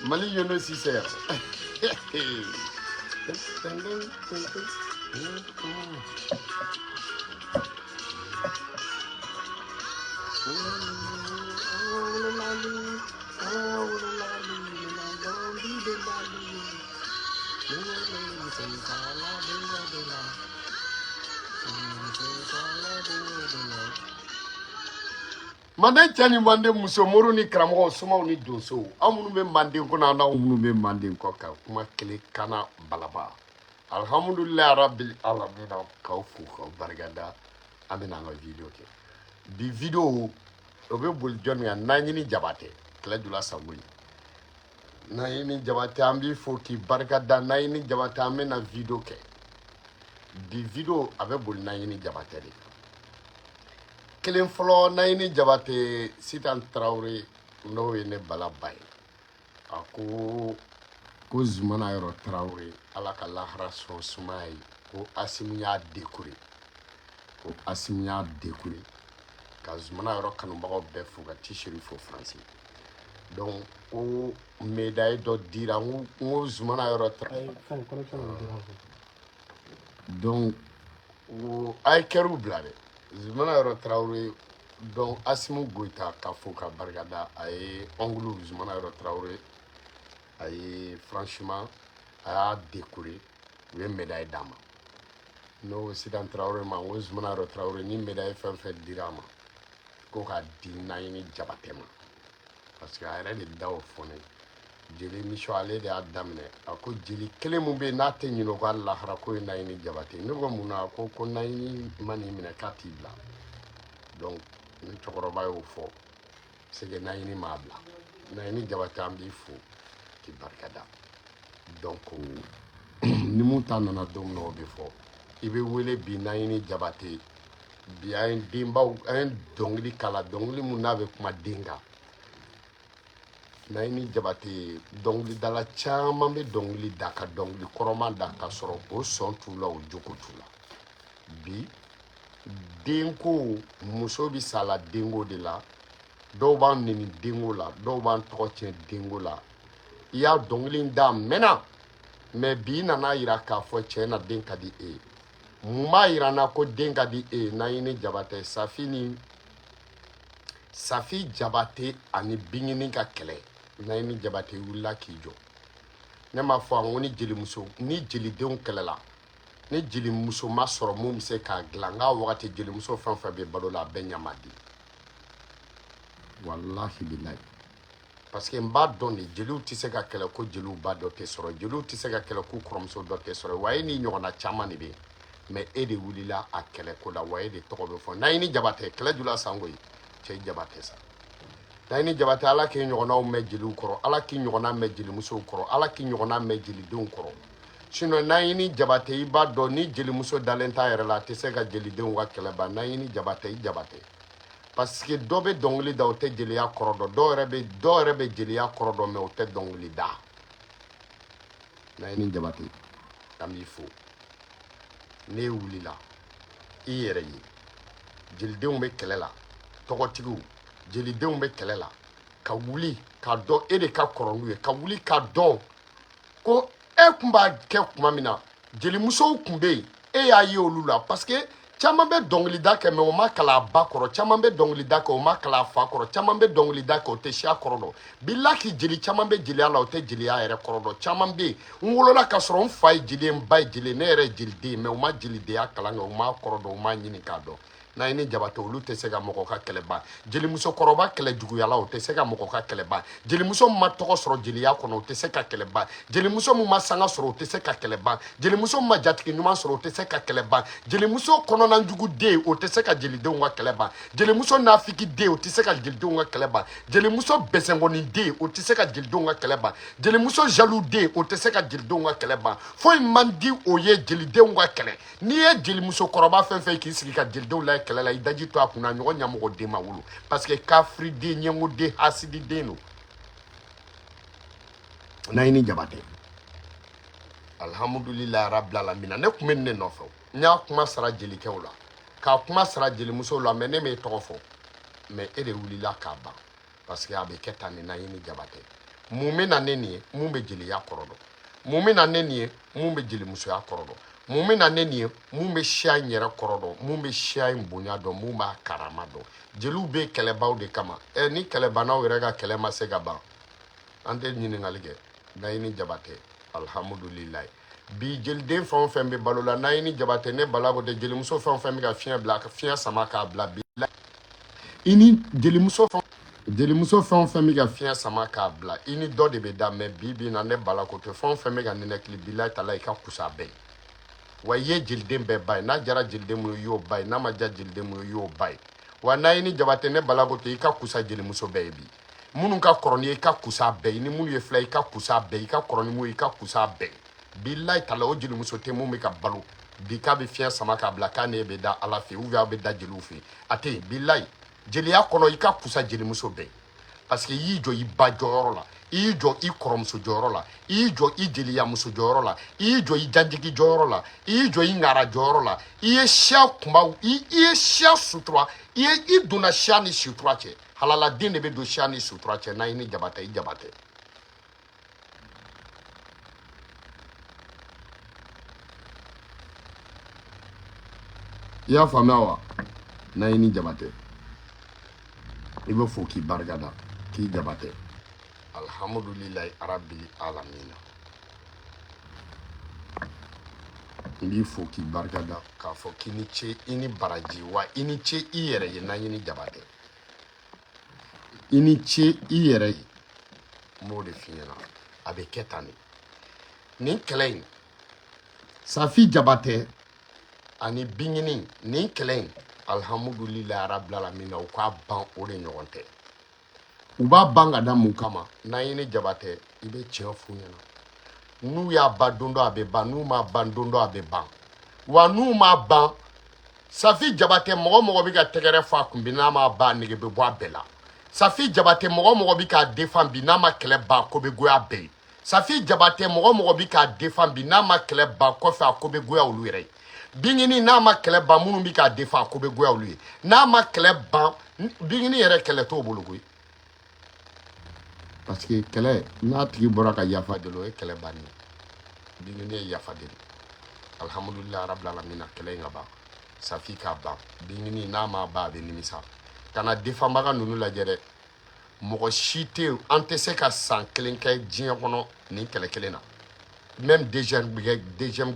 Mali Yono Siser. Mande chani mande musomoru ni kramo suma ni doso amunu be mande ko na amunu be mande ko ka kuma kele kana balaba alhamdulillah rabbil alamin ka fu ko bargada amina nga video ke bi video o be bol jon ya nanyini jabate kala dula sanguli nanyini jabate ambi foki bargada nanyini jabate amena video ke di video abe bol nanyini jabate de kelen folo nayini jabate sitan Traoré no ne balabay ako ko zumana yoro Traoré ala ka lahara so sumay ko asimiya dekure ka zumana yoro kanumbago be fuga t-shirt fo français donc o médaille do dira ngo zumana yoro donc o ay keru blade zumana yoro Traoré donc Asimu Goïta ka fo ka bargada ay onglu zumana yoro Traoré ay franchement a décoré we médaille dama no sidan Traoré ma wo zumana yoro Traoré ni médaille fait dirama ko ka dinayini jabatema parce que ayre de dawo fone jeli mission ale de adamne ako jeli kele mu be na tenyino ko Allah hara ko nayini jabate ne ko muna ko nayini mani mina katibla donc ni chokoroba yo fo c'est que nayini mabla nayini jabate ambi fo ki barkada donc ni mutana na dom no be fo ibe wele bi nayini jabate bi ay dimba ay dongli kala dongli mu na be kuma dinga Naini Jabate dongli dala caman be dongli da ka dongli kɔrɔman da ka sɔrɔ o sɔn t'u la o jogo t'u la bi denko muso bi sala denko de la dɔw b'an neni denko la dɔw b'an tɔgɔ tiɲɛ denko la i y'a dɔngili da mɛnna mais bi nana yira k'a fɔ cɛ na den ka di e mun b'a yira na ko den ka di e Naini Jabate Safi Jabate ani Bingini ka kɛlɛ Naini Jabate wulila k'i jɔ ne m'a fɔ an ko ni jelimuso ni jelidenw kɛlɛla ni jelimuso ma sɔrɔ mun bɛ se k'a dilan nka wagati jelimuso fɛn fɛn bɛ balo la a bɛɛ ɲama di walahi bilahi parce que n b'a dɔn de jeliw tɛ se ka kɛlɛ ko jeliw ba dɔ tɛ sɔrɔ jeliw tɛ se ka kɛlɛ ko kɔrɔmuso dɔ tɛ sɔrɔ wa e ni ɲɔgɔnna caman de bɛ yen mais e de wulila a kɛlɛ ko la wa e de tɔgɔ bɛ fɔ Naini Jabate kɛlɛ jula sango ye cɛ Jabate sa Naini Jabate ala k'i ɲɔgɔnnaw mɛn jeliw kɔrɔ ala k'i ɲɔgɔnna mɛn jelimusow kɔrɔ ala k'i ɲɔgɔnna mɛn jelidenw kɔrɔ sinon Naini Jabate i b'a dɔn ni jelimuso dalen t'a yɛrɛ la a tɛ se ka jelidenw ka kɛlɛ ban Naini Jabate i Jabate parce que dɔ bɛ dɔnkili da o tɛ jeliya kɔrɔ dɔn dɔw yɛrɛ bɛ jeliya kɔrɔ dɔn mais o tɛ dɔnkili da Naini Jabate an b'i fo ne wulila i yɛrɛ ye jelidenw bɛ kɛlɛ la tɔgɔtigiw jelidenw bɛ kɛlɛ la ka wuli ka dɔn e de ka kɔrɔ n'u ye ka wuli ka dɔn ko e tun b'a kɛ tuma min na jelimusow tun bɛ yen e y'a ye olu la parce que caman bɛ dɔnkilida kɛ mais o ma kalan a ba kɔrɔ caman bɛ dɔnkilida kɛ o ma kalan a fa kɔrɔ caman bɛ dɔnkilida kɛ o tɛ siya kɔrɔ dɔn bilahi jeli caman bɛ jeliya la o tɛ jeliya yɛrɛ kɔrɔ dɔn caman bɛ yen n wolola ka sɔrɔ n fa ye jeli ye n ba ye jeli ye ne yɛrɛ ye jeliden ye mais u ma jelidenya kalan kɛ u ma kɔrɔ dɔn u ma ɲini k'a dɔn Naini Jabate olu tɛ se ka mɔgɔ ka kɛlɛ ban jelimuso kɔrɔba kɛlɛ juguyala o tɛ se ka mɔgɔ ka kɛlɛ ban jelimuso min ma tɔgɔ sɔrɔ jeliya kɔnɔ o tɛ se ka kɛlɛ ban jelimuso min ma sanga sɔrɔ o tɛ se ka kɛlɛ ban jelimuso min ma jatigi ɲuman sɔrɔ o tɛ se ka kɛlɛ ban jelimuso kɔnɔna jugu den o tɛ se ka jelidenw ka kɛlɛ ban jelimuso nafiki den o tɛ se ka jelidenw ka kɛlɛ ban jelimuso bɛsɛnkɔni den o tɛ se ka jelidenw ka kɛlɛ ban jelimuso jaloux den o tɛ se ka jelidenw ka kɛlɛ ban foyi man di o ye jelidenw ka kɛlɛ n'i ye jelimuso kɔrɔba fɛn fɛn k'i sigi ka jelidenw la kɛlɛ la i daji to a kunna ɲɔgɔn ɲamɔgɔ den ma wolo parce que kafiri den ɲɛngo den hasidi den don Naini Jabate alhamdulilahi rabbil alamin ne tun bɛ ne nɔfɛ n y'a kuma sara jelikɛw la k'a kuma sara jelimusow la mais ne m'e tɔgɔ fɔ mais e de wulila k'a ban parce que a bɛ kɛ tan ni Naini Jabate mun bɛ na ne nin ye mun bɛ jeliya kɔrɔ dɔn mun bɛ na ne nin ye mun bɛ jelimusoya kɔrɔ dɔn mun bɛ na ne nin ye mun bɛ siya in yɛrɛ kɔrɔ dɔn mun bɛ siya in bonya dɔn mun b'a karama dɔn jeliw bɛ kɛlɛbaw de kama ni kɛlɛbanaw yɛrɛ ka kɛlɛ ma se ka ban an tɛ ɲininkali kɛ Naini Jabate alhamdulilayi bi jeliden fɛn o fɛn bɛ balo la Naini Jabate ne bala ko tɛ jelimuso fɛn o fɛn bɛ ka fiɲɛ bila ka fiɲɛ sama k'a bila bi i ni jelimuso fɛn o fɛn bɛ ka fiɲɛ sama k'a bila i ni dɔ de bɛ da mais bi bi in na ne bala ko tɛ fɛn o fɛn bɛ ka ninakili bilahi tala i ka kusa bɛɛ ye wa i ye jeliden bɛɛ ba ye n'a jara jeliden mun ye i y'o ba ye n'a ma ja jeliden mun ye i y'o ba ye wa Naini Jabate ne bala ko tɛ i ka kusa jelimuso bɛɛ ye bi minnu ka kɔrɔ ni ye i ka kusa bɛɛ ye ni minnu ye fila i ka kusa bɛɛ i ka kɔrɔ ni mun ye i ka kusa bɛɛ bilahi tala o jelimuso tɛ mun bɛ ka balo bi k'a bɛ fiɲɛ sama k'a bila k'a ne bɛ da ala fɛ ou bien a bɛ da jeliw fɛ a tɛ yen bilahi jeliya kɔnɔ i ka kusa jelimuso bɛɛ parce que i y'i jɔ i ba jɔyɔrɔ la i y'i jɔ i kɔrɔmuso jɔyɔrɔ la i y'i jɔ i jeliyamuso jɔyɔrɔ la i y'i jɔ i janjigi jɔyɔrɔ la i y'i jɔ i ŋara jɔyɔrɔ la i ye siya kunbaw i ye siya sutura i donna siya ni sutura cɛ halaladen de bɛ don siya ni sutura cɛ Naini Jabate i Jabate i y'a faamuya wa Naini Jabate i bɛ fo k'i barikada k'i Jabate alhamdulilahi rabbil alamin n b'i fo k'i barikada k'a fɔ k'i ni ce i ni baraji wa i ni ce i yɛrɛ ye Naini Jabate i ni ce i yɛrɛ ye n b'o de f'i ɲɛna a bɛ kɛ tan de nin kɛlɛ in Safi Jabate ani Bingini nin kɛlɛ in alhamdulilahi rabbil alamin u k'a ban o de ɲɔgɔn tɛ u b'a ban ka da mun kama Naini Jabate i bɛ tiɲɛ f'u ɲɛna n'u y'a ban don dɔ a bɛ ban n'u m'a ban don dɔ a bɛ ban wa n'u m'a ban Safi Jabate mɔgɔ mɔgɔ bɛ ka tɛgɛrɛ fɔ a kun bi n'a m'a ban a nege bɛ bɔ a bɛɛ la Safi Jabate mogo bi ka défend bi na ma kele ba ko be goya be. Safi Jabate mogo bi ka défend bi na ma kele ba ko fa ko be goya olu yere. Bingini na ma kele ba munu bi ka défend ko be goya olu. Na ma kele ba bingini yere kele to bolo goy. Parce que kele na tigi bora ka yafa de lo e kele bani. Bingini e yafa de. Alhamdulillah rabbil alamin kele ngaba. Safi ka ba. Bingini na ma ba be nimisa. Kana défend baga nunu la jere. Mogo chité antese ka san kelen kɛ diɲɛ kɔnɔ ni kɛlɛ kelen na. Même deuxième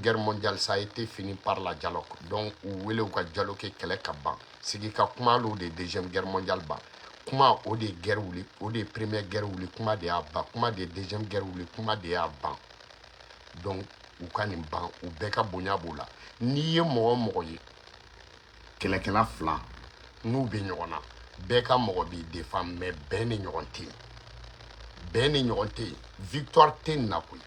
guerre mondiale ça a été fini par la dialogue. Donc u wele u ka dialogue kɛlɛ ka ban. Sigi ka kuma lo de deuxième guerre mondiale ban. Kuma o de guerre wuli, o de première guerre wuli, kuma de y'a ban. Kuma de deuxième guerre wuli, kuma de y'a ban. Donc u ka nin ban, u bɛɛ ka bonya b'o la. N'i ye mɔgɔ mɔgɔ ye kɛlɛkɛla fila n'u bɛ ɲɔgɔn na. Bɛɛ ka mɔgɔ b'i défend mais bɛɛ ni ɲɔgɔn tɛ yen. Bɛɛ ni ɲɔgɔn tɛ yen. Victoire tɛ nin na koyi.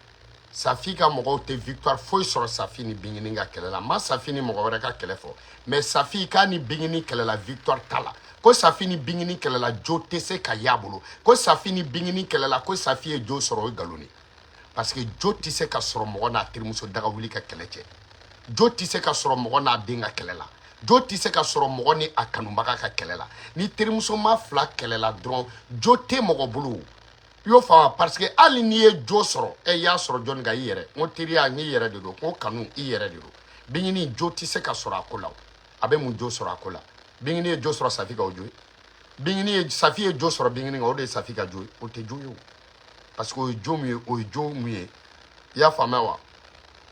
Safi ka mɔgɔw tɛ victoire foyi sɔrɔ Safi ni Bingini ka kɛlɛ la. Ma Safi ni mɔgɔ wɛrɛ ka kɛlɛ fɔ. Mais Safi k'a ni Bingini kɛlɛ la victoire t'a la. Ko Safi ni Bingini kɛlɛ la jo tɛ se ka y'a bolo. Ko Safi ni Bingini kɛlɛ la ko Safi ye jo sɔrɔ o ye nkalon ye. Parce que jo tɛ se ka sɔrɔ mɔgɔ n'a terimuso daga wuli ka kɛlɛ cɛ. Jo tɛ se ka sɔrɔ mɔgɔ n'a den ka kɛlɛ la. Jo tɛ se ka sɔrɔ mɔgɔ ni a kanubaga ka kɛlɛ la. Ni terimuso ma fila kɛlɛ la dɔrɔn jo tɛ mɔgɔ bolo. I y'o faamu parce que hali n'i ye jo sɔrɔ i y'a sɔrɔ jɔnni kan i yɛrɛ. N ko teriya n'i yɛrɛ de don, n ko kanu i yɛrɛ de don. Bingini jo tɛ se ka sɔrɔ a ko la. A bɛ mun jo sɔrɔ a ko la. Bingini ye jo sɔrɔ Safi ka o jo ye. Safi ye jo sɔrɔ Bingini kan o de ye Safi ka jo ye. O tɛ jo ye o. Parce que o ye jo mun ye o ye jo mun ye. I y'a faamuya wa?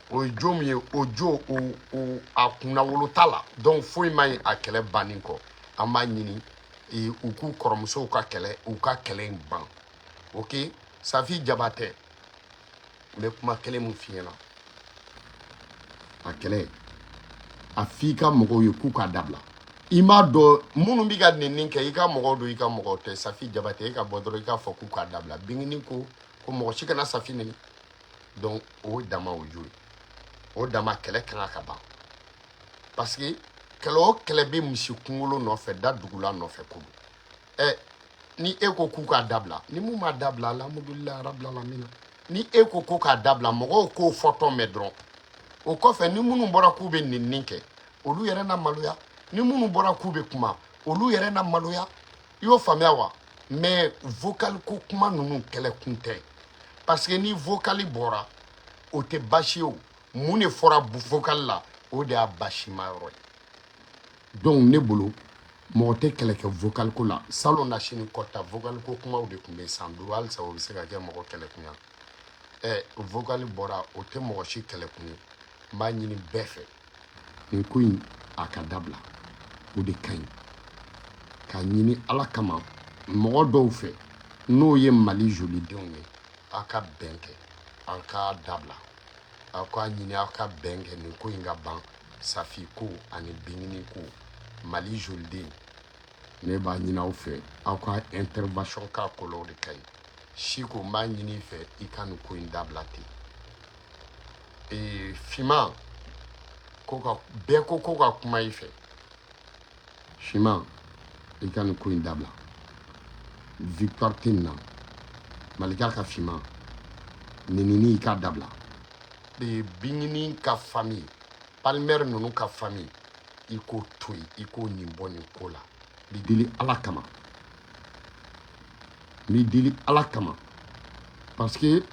O ye jo min ye o jo o a kunna wolo t'a la. Donc foyi ma ɲi a kɛlɛ banni kɔ. An b'a ɲini u k'u kɔrɔmusow ka kɛlɛ u ka kɛlɛ in ban. Ok Safi Jabate n bɛ kuma kelen min f'i ɲɛna. A kɛlɛ a f'i ka mɔgɔw ye k'u k'a dabila. I m'a dɔn minnu bɛ ka nɛni kɛ i ka mɔgɔw don i ka mɔgɔw tɛ. Safi Jabate e ka bɔ dɔrɔn i k'a fɔ k'u k'a dabila. Bingini ko mɔgɔ si kana Safi nɛni. Donc o dama o jo ye. O dama kɛlɛ kan ka ban. Parce que kɛlɛ o kɛlɛ bɛ misi kunkolo nɔfɛ da dugula nɔfɛ ko don. Ni e ko k'u k'a dabila ni mun m'a dabila alhamdulillah rabbil alamin. Ni e ko k'u k'a dabila mɔgɔw k'o fɔtɔ mɛn dɔrɔn. O kɔfɛ ni minnu bɔra k'u bɛ nɛni kɛ olu yɛrɛ na maloya. Ni minnu bɔra k'u bɛ kuma olu yɛrɛ na maloya. I y'o faamuya wa? Mais vocal ko kuma ninnu kɛlɛ kun tɛ. Parce que ni vocal bɔra o tɛ baasi ye o. Mun de fɔra vocal la o de y'a basima yɔrɔ ye. Donc ne bolo mɔgɔ tɛ kɛlɛ kɛ vocal ko la. Salon na sini kɔta vocal ko kumaw de tun bɛ san duuru halisa o bɛ se ka kɛ mɔgɔ kɛlɛ kun ye. Vocal bɔra o tɛ mɔgɔ si kɛlɛ kun ye. N b'a ɲini bɛɛ fɛ nin ko in a ka dabila o de ka ɲi. K'a ɲini ala kama mɔgɔ dɔw fɛ n'o ye Mali jolidenw ye a ka bɛn kɛ an ka dabila. Aw ka ɲini aw ka bɛn kɛ nin ko in ka ban. Safi ko ani Bingini ko Mali joliden ne b'a ɲini aw fɛ aw ka intervention k'a ko la o de ka ɲi. Siko n b'a ɲini i fɛ i ka nin ko in dabila ten. Fiman bɛɛ ko ko ka kuma i fɛ. Fiman i ka nin ko in dabila. Victoire tɛ nin na. Malika ka Fiman nenini i ka dabila. Bingini ka famille Palmer ninnu ka famille i k'o to yen i k'o nin bɔ nin ko la. N bɛ deli ala kama. N bɛ deli ala kama. Parce que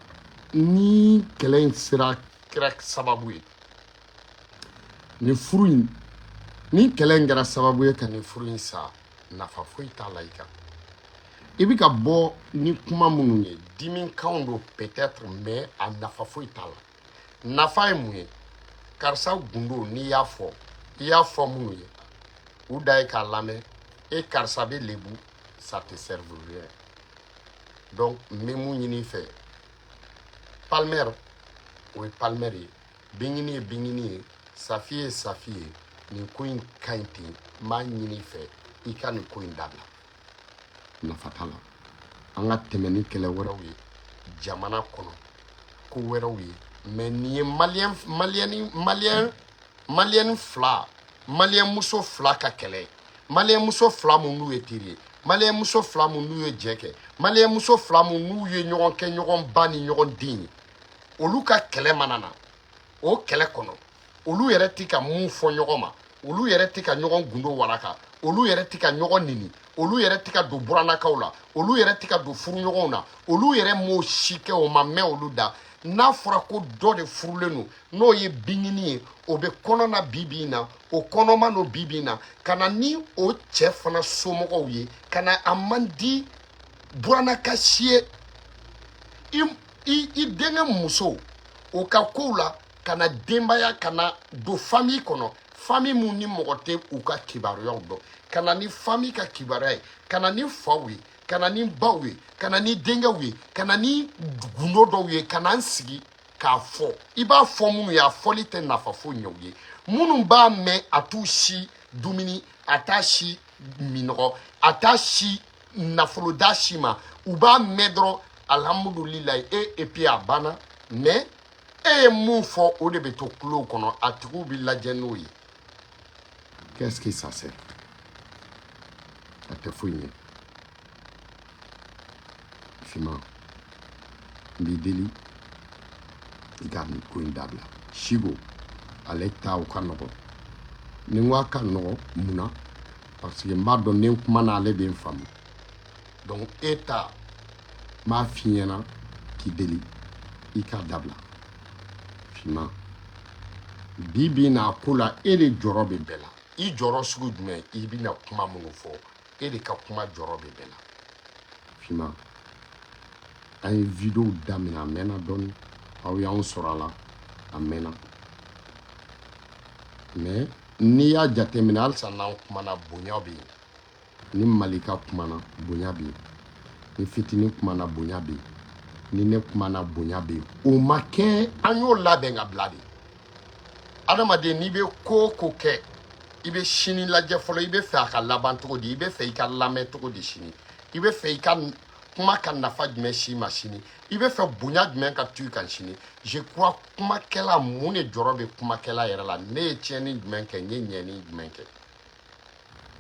ni kɛlɛ in kɛra sababu ye ni furu in ni kɛlɛ in kɛra sababu ye ka nin furu in sa nafa foyi t'a la i kan. I bɛ ka bɔ ni kuma minnu ye dimikanw don peut-être mais a nafa foyi t'a la. Nafa ye mun ye? Karisa gundo n'i y'a fɔ i y'a fɔ minnu ye u da ye k'a lamɛn e karisa bɛ lebu ça te sert rien. Donc n bɛ mun ɲini i fɛ Palmer o ye Palmer ye Bingini ye Bingini ye Safi ye Safi ye nin ko in ka ɲi ten n b'a ɲini i fɛ i ka nin ko in dabila. Nafa t'a la. An ka tɛmɛ ni kɛlɛ wɛrɛw ye jamana kɔnɔ ko wɛrɛw ye. Mais nin ye maliyɛn fila maliyɛn muso fila ka kɛlɛ malien muso fila mun n'u ye teri ye malien muso fila mun n'u ye jɛ kɛ malien muso fila mun n'u ye ɲɔgɔn kɛ ɲɔgɔn ba ni ɲɔgɔn den ye olu ka kɛlɛ mana na o kɛlɛ kɔnɔ olu yɛrɛ ti ka mun fɔ ɲɔgɔn ma olu yɛrɛ ti ka ɲɔgɔn gundo waraka olu yɛrɛ ti ka ɲɔgɔn nini olu yɛrɛ ti ka don buranakaw la olu yɛrɛ ti ka don furuɲɔgɔnw na olu yɛrɛ m'o si kɛ o ma mɛn olu da n'a fɔra ko dɔ de furulen don n'o ye biɲini ye o bɛ kɔnɔna bi in na o kɔnɔma n'o bi in na ka na ni o cɛ fana somɔgɔw ye ka na a man di buranaka si ye i denkɛ muso o ka kow la ka na denbaya ka na don famille kɔnɔ famille mun ni mɔgɔ tɛ u ka kibaruyaw dɔn ka na ni famille ka kibaruya ye ka na ni faw ye ka na ni baw ye ka na ni denkɛw ye ka na ni gundo dɔw ye ka na n sigi k'a fɔ i b'a fɔ minnu ye a fɔli tɛ nafa foyi ɲɛ u ye minnu b'a mɛn a t'u si dumuni a t'a si minɔgɔ a t'a si nafolo da si ma u b'a mɛn dɔrɔn alhamdulilayi et puis a banna mais e ye mun fɔ o de bɛ to kulow kɔnɔ a tigiw bɛ lajɛ n'o ye qu'est-ce que ça sert a tɛ foyi ɲɛ finman n b'i deli i ka nin ko in dabila Sigo ale ta o ka nɔgɔn ni n ko a ka nɔgɔn mun na parce que n b'a dɔn ni n kumana ale bɛ n faamu donc e ta n b'a f'i ɲɛna k'i deli i k'a dabila finman bi bi n'a ko la e de jɔrɔ bɛ bɛɛ la i jɔrɔ sugu jumɛn i bɛna kuma minnu fɔ e de ka kuma jɔrɔ bɛ bɛɛ la finman an ye video daminɛ a mɛnna dɔɔni aw y'anw sɔrɔ a la a mɛnna mais n'i y'a jateminɛ halisa n'an kumana bonya bɛ yen ni Malika kumana bonya bɛ yen ni Fitini kumana bonya bɛ yen ni ne kumana bonya bɛ yen o ma kɛ an y'o labɛn ka bila de adamaden n'i bɛ ko o ko kɛ i bɛ sini lajɛ fɔlɔ i bɛ fɛ a ka laban cogo di i bɛ fɛ i ka lamɛn cogo di sini i bɛ fɛ i ka kuma ka nafa jumɛn si ma sini i bɛ fɛ bonya jumɛn ka tu i kan sini je crois kumakɛla mun de jɔrɔ bɛ kumakɛla yɛrɛ la ne ye tiɲɛni jumɛn kɛ n ye ɲɛni jumɛn kɛ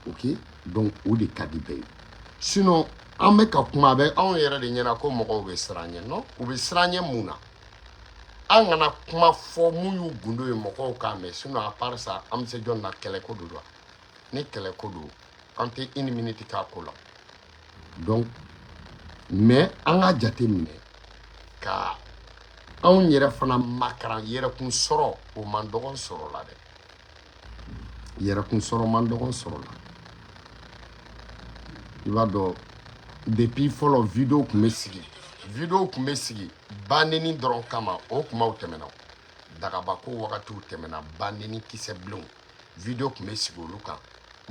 ok donc o de ka di bɛɛ ye sinon an bɛ ka kuma a bɛ anw yɛrɛ de ɲɛna ko mɔgɔw bɛ siran ɲɛ non u bɛ siran ɲɛ mun na an kana kuma fɔ mun y'u gundo ye mɔgɔw k'a mɛn sinon à part ça an bɛ se jɔn na kɛlɛko do ni kɛlɛko do an tɛ une minute k'a ko la donc mais an ka jate minɛ ka anw yɛrɛ fana makaran yɛrɛkun sɔrɔ o man dɔgɔn sɔrɔ la dɛ yɛrɛkun sɔrɔ man dɔgɔn sɔrɔ la i b'a dɔn depuis fɔlɔ video tun bɛ sigi baneni dɔrɔn kama o kumaw tɛmɛna dagabako wagatiw tɛmɛna baneni kisɛ bilenw video tun bɛ sigi olu kan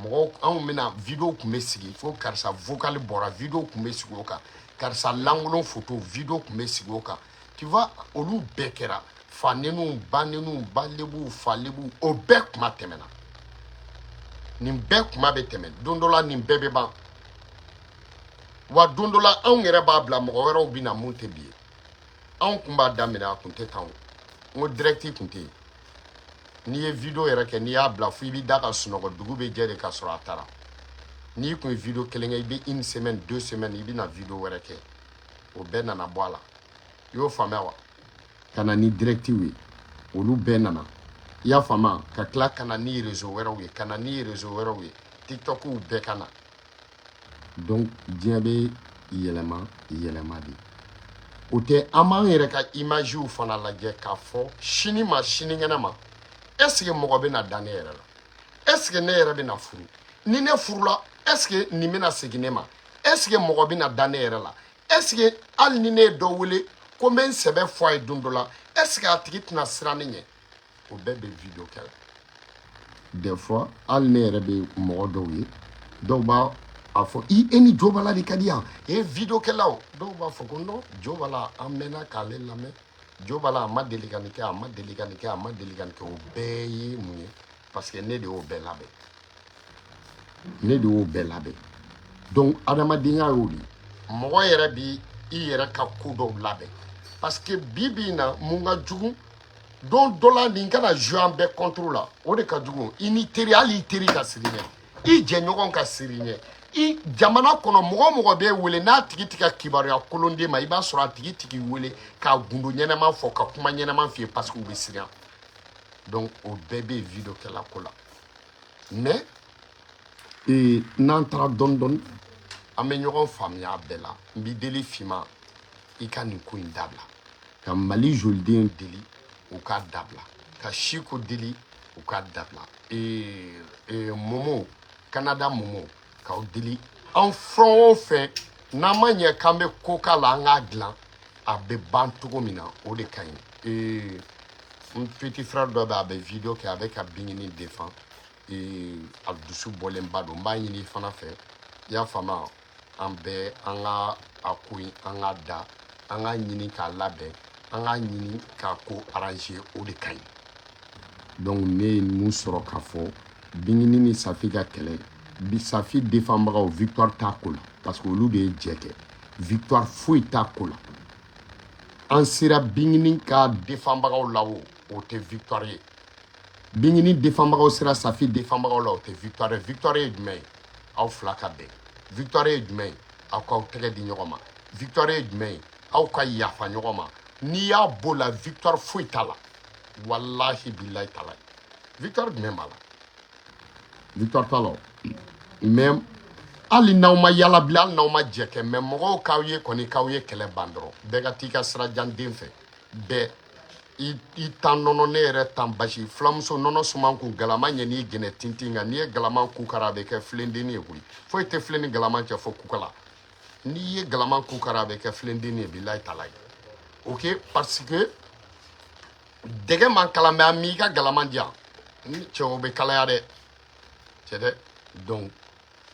mɔgɔw anw bɛna video tun bɛ sigi fo karisa vocal bɔra video tun bɛ sigi o kan karisa lankolon photo video tun bɛ sigi o kan tu vois olu bɛɛ kɛra fanenw banenw balebuw falebuw o bɛɛ kuma tɛmɛna nin bɛɛ kuma bɛ tɛmɛ don dɔ la nin bɛɛ bɛ ban wa don dɔ la anw yɛrɛ b'a bila mɔgɔ wɛrɛw bɛ na mun tɛ bi ye anw kun b'a daminɛ a kun tɛ tan o n ko direct kun tɛ yen n'i ye video yɛrɛ kɛ n'i y'a bila fo i bɛ da ka sunɔgɔ dugu bɛ jɛ de ka sɔrɔ a taara n'i kun ye video kelen kɛ i bɛ une semaine 2 semaines i bɛ na video wɛrɛ kɛ o bɛɛ nana bɔ a la i y'o faamuya wa ka na ni directiw ye olu bɛɛ nana i y'a faamuya ka tila ka na ni réseau wɛrɛw ye ka na ni réseau wɛrɛw ye tiktokiw bɛɛ ka na donc diɲɛ bɛ yɛlɛma yɛlɛma de o tɛ an b'an yɛrɛ ka imagew fana lajɛ k'a fɔ sini ma sinikɛnɛ ma est ce que mɔgɔ bɛ na da ne yɛrɛ la est ce que ne yɛrɛ bɛ na furu ni ne furula est ce que nin bɛna segin ne ma est ce que mɔgɔ bɛ na da ne yɛrɛ la est ce que hali ni ne ye dɔ wele ko n bɛ n sɛbɛ fɔ a ye don dɔ la est ce que a tigi tɛna siran ne ɲɛ o bɛɛ bɛ video kɛ des fois hali ne yɛrɛ bɛ mɔgɔ dɔw ye dɔw b'a a fɔ e ni Jo Bala de ka di yan video kɛlaw dɔw b'a fɔ ko non Jo Bala an mɛnna k'ale lamɛn Jo Bala a ma deli ka nin kɛ a ma deli ka nin kɛ a ma deli ka nin kɛ o bɛɛ ye mun ye parce que ne de y'o bɛɛ labɛn ne de y'o bɛɛ labɛn donc adamadenya y'o de mɔgɔ yɛrɛ bi i yɛrɛ ka ko dɔw labɛn parce que bi bi in na mun ka jugu don dɔ la nin kana jouer an bɛɛ contre la o de ka jugu i ni teri hali i teri ka siri dɛ i jɛɲɔgɔn ka siri ɲɛ i jamana kɔnɔ mɔgɔ bɛ wele n'a tigi tɛ ka kibaruya kolonden ma i b'a sɔrɔ a tigi tigi wele k'a gundo ɲɛnɛma fɔ ka kuma ɲɛnɛma f'i ye parce que u bɛ siran donc o bɛɛ bɛ video kɛla ko la mais n'an taara dɔɔni dɔɔni an bɛ ɲɔgɔn faamuya a bɛɛ la n b'i deli finma i ka nin ko in dabila ka Mali joliden deli u k'a dabila ka Siko deli u k'a dabila Momo Canada Momo k'aw deli an fɛn o fɛn n'an ma ɲɛ k'an bɛ ko k'a la an k'a dilan a bɛ ban cogo min na o de ka ɲi n petit frère dɔ bɛ a bɛ video kɛ a bɛ ka Binkini défend a dusu bɔlenba don n b'a ɲini i fana fɛ i y'a faamu an bɛɛ an ka a ko in an ka da an ka ɲini k'a labɛn an ka ɲini k'a ko arranger o de ka ɲi donc ne ye mun sɔrɔ k'a fɔ Binkini ni Safi ka kɛlɛ Safi défendbagaw victoire t'a ko la parce que olu de ye jɛ kɛ victoire foyi t'a ko la an sera Binkini ka défendbagaw la o tɛ victoire ye Binkini défendbagaw sera Safi défendbagaw la o tɛ victoire ye victoire ye jumɛn ye aw fila ka bɛn victoire ye jumɛn ye aw k'aw tɛgɛ di ɲɔgɔn ma victoire ye jumɛn ye aw ka yafa ɲɔgɔn ma n'i y'a b'o la victoire foyi t'a la wallahi billahi taala victoire jumɛn b'a la victoire t'a la mais hali n'aw ma yala bila hali n'aw ma jɛ kɛ mais mɔgɔw k'aw ye kɔni k'aw ye kɛlɛ ban dɔrɔn bɛɛ ka t'i ka sira jan den fɛ bɛɛ i tan nɔnɔ ne yɛrɛ tan basi filamuso nɔnɔ suman kun galama ɲɛ n'i gɛnɛ tintin kan n'i ye galama kukara a bɛ kɛ filendenni ye koyi foyi tɛ filen ni galama cɛ fɔ kukala n'i ye galama kukara a bɛ kɛ filendenni ye bilahi taala ye ok parce que dɛgɛ man kalan mɛ a m'i ka galama di yan cɛw bɛ kalaya dɛ cɛ dɛ donc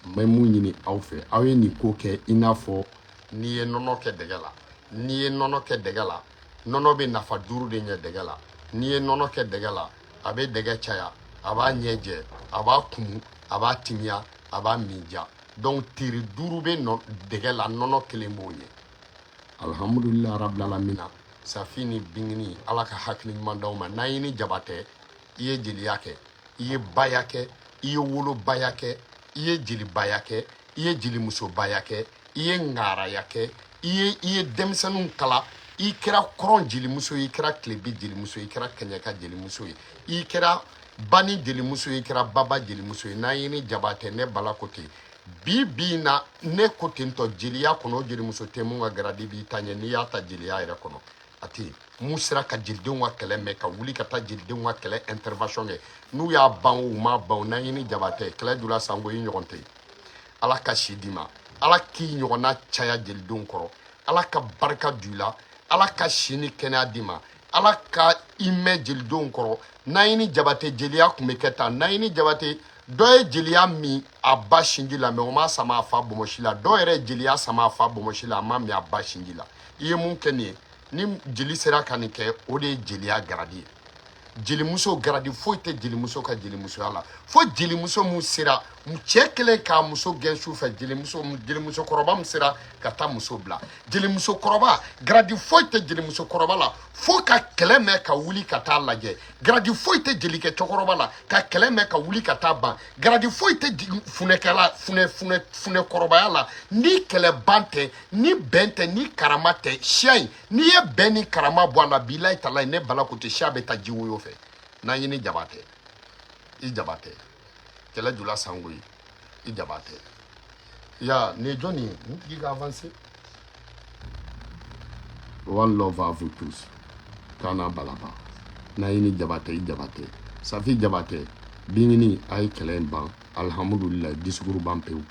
n bɛ mun ɲini aw fɛ aw ye nin ko kɛ i n'a fɔ n'i ye nɔnɔ kɛ dɛgɛ la n'i ye nɔnɔ kɛ dɛgɛ la nɔnɔ bɛ nafa 5 de ɲɛ dɛgɛ la n'i ye nɔnɔ kɛ dɛgɛ la a bɛ dɛgɛ caya a b'a ɲɛ jɛ a b'a kumu a b'a timiya a b'a min ja donc teri 5 bɛ dɛgɛ la nɔnɔ 1 b'o ɲɛ alhamdulillah rabbil alamin Safi ni Binkini ala ka hakili ɲuman d'aw ma n'a ye ni Jabatɛ i ye jeliya kɛ i ye baya kɛ i ye wolobaya kɛ i ye jelibaya kɛ i ye jelimusobaya kɛ i ye ŋaraya kɛ i ye denmisɛnninw kala i kɛra kɔrɔn jelimuso ye i kɛra tilebe jelimuso ye i kɛra kɛɲɛka jelimuso ye i kɛra bani jelimuso ye i kɛra baba jelimuso ye n'a ye ni Jabatɛ ne bala ko ten bi na ne ko ten tɔ jeliya kɔnɔ o jelimuso tɛ mun ka garadi b'i ta ɲɛ n'i y'a ta jeliya yɛrɛ kɔnɔ a tɛ yen mun sera ka jelidenw ka kɛlɛ mɛn ka wuli ka taa jelidenw ka kɛlɛ intervention kɛ n'u y'a ban u ma ban n'a ye ni Jabatɛ kɛlɛ jula sango i ɲɔgɔn tɛ yen ala ka si d'i ma ala k'i ɲɔgɔnna caya jelidenw kɔrɔ ala ka barika d'u la ala ka si ni kɛnɛya d'i ma ala ka i mɛn jelidenw kɔrɔ n'a ye ni Jabatɛ jeliya tun bɛ kɛ tan n'a ye ni Jabatɛ dɔ ye jeliya min a ba sinji la mais o ma sama a fa bɔnbɔsi la dɔw yɛrɛ jeliya sama a fa bɔnbɔsi la a ma min a ba sinji la i ye mun kɛ nin ye ni jeli sera ka nin kɛ o de ye jeliya garadi ye jelimuso garadi foyi tɛ jelimuso ka jelimusoya la fo jelimuso mun sera cɛ kelen k'a muso gɛn su fɛ jelimusokɔrɔba mun sera ka taa muso bila jelimusokɔrɔba garadi foyi tɛ jelimusokɔrɔba la fo ka kɛlɛ mɛn ka wuli ka taa lajɛ garadi foyi tɛ jelikɛ cɛkɔrɔba la ka kɛlɛ mɛn ka wuli ka taa ban garadi foyi tɛ funɛkɔrɔbaya la ni kɛlɛ ban tɛ ni bɛn tɛ ni karama tɛ siya in n'i ye bɛn ni karama bɔ a la bilahi talahi ne bala ko tɛ siya bɛ taa ji woyo fɛ n'an ye ni Jabatɛ i Jabatɛ kɛlɛ jula sango ye i Jabatɛ ya nin ye jɔn ye nin tigi ka avancer one love à vous tous kana balaba n'a ye ni Jabatɛ i Jabatɛ Safi Jabatɛ Binkini a ye kɛlɛ in ban alhamdulillah discours ban pewu